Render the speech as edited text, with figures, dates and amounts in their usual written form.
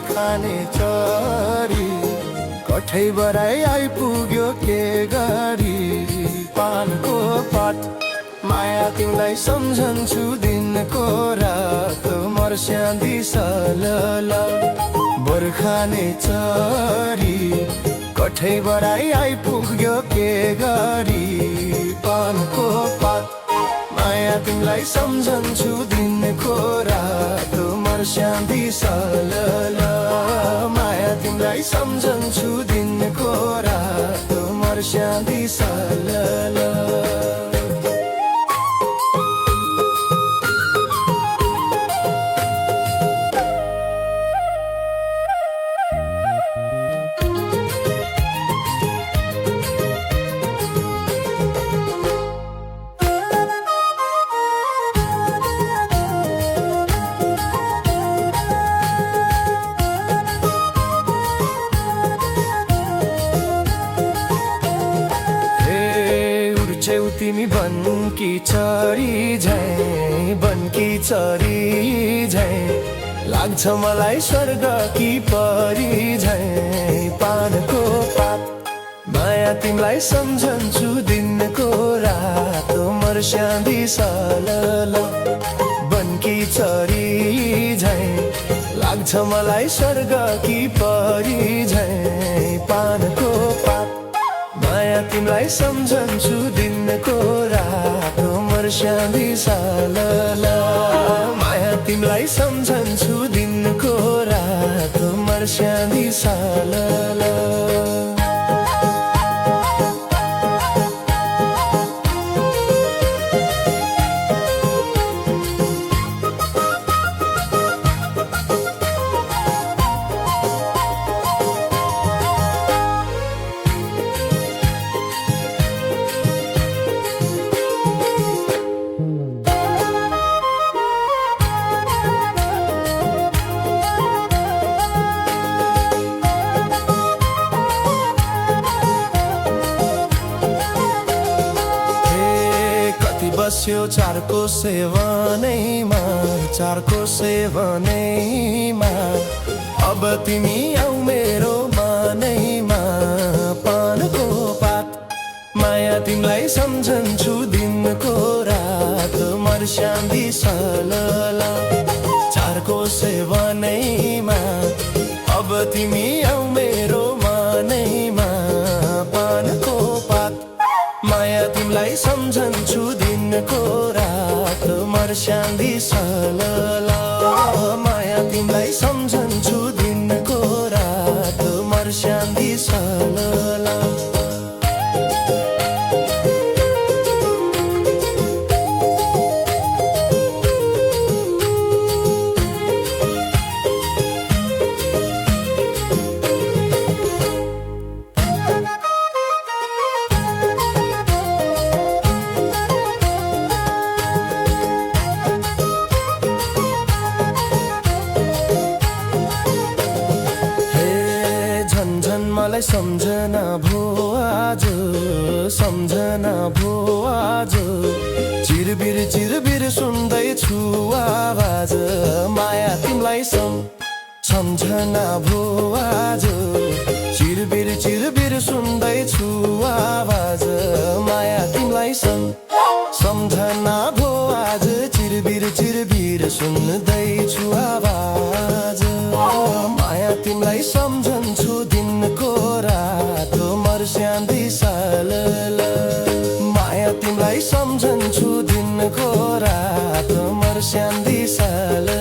खाने चरी कठै बराई आइपुग्यो के गरी पानको पात माया तिमीलाई सम्झन्छु दिनको रात मर्स्याउँदी सलल बर्खाने चरी कठै बराई आइपुग्यो के गरी पानको पात माया तिमीलाई सम्झन्छु दिनको रात मर्स्याउँदी सलल माया तिमीलाई सम्झन्छु दिनको रात मर्स्याउँदी सलल तिमी बनकी चरी झै बनकी चरी झै लाग्छ मलाई स्वर्ग कि परी झै पानको पात माया तिमीलाई सम्झन्छु दिनको रात मर्स्याउँदी सलल बनकी चरी झै लाग्छ मलाई स्वर्ग कि परी झै पानको पात माया तिमीलाई सम्झन्छु दिनको रात मर्स्याउँदी सलल माया तिमीलाई सम्झन्छु दिनको रात मर्स्याउँदी सलल बस्यो चारको सेवनैमा चारको सेवनैमा अब तिमी आऊ मेरो मनैमा पानको पात माया तिमीलाई सम्झन्छु दिनको रात मर्स्याउँदी सलल चारको सेवनैमा अब तिमी आऊ मेरो मनैमा पानको पात माया तिमीलाई सम्झन्छु दिनको रात मर्स्याउँदी सलल माया तिमीलाई सम्झन्छु दिनको रात मर्स्याउँदी सलल मलाई सम्झना भो आज सम्झना भो आज चिरबिर सुन्दैछु आवाज माया तिमीलाई सम्झना भो आज चिरबिर सुन्दैछु आवाज माया तिमीलाई सम्झना भो आज चिरबिर सुन्दैछु आवाज माया तिमीलाई सम्झन्छु दिनको रात मर्स्याउँदी सलल माया तिमीलाई सम्झन्छु दिनको रात मर्स्याउँदी सलल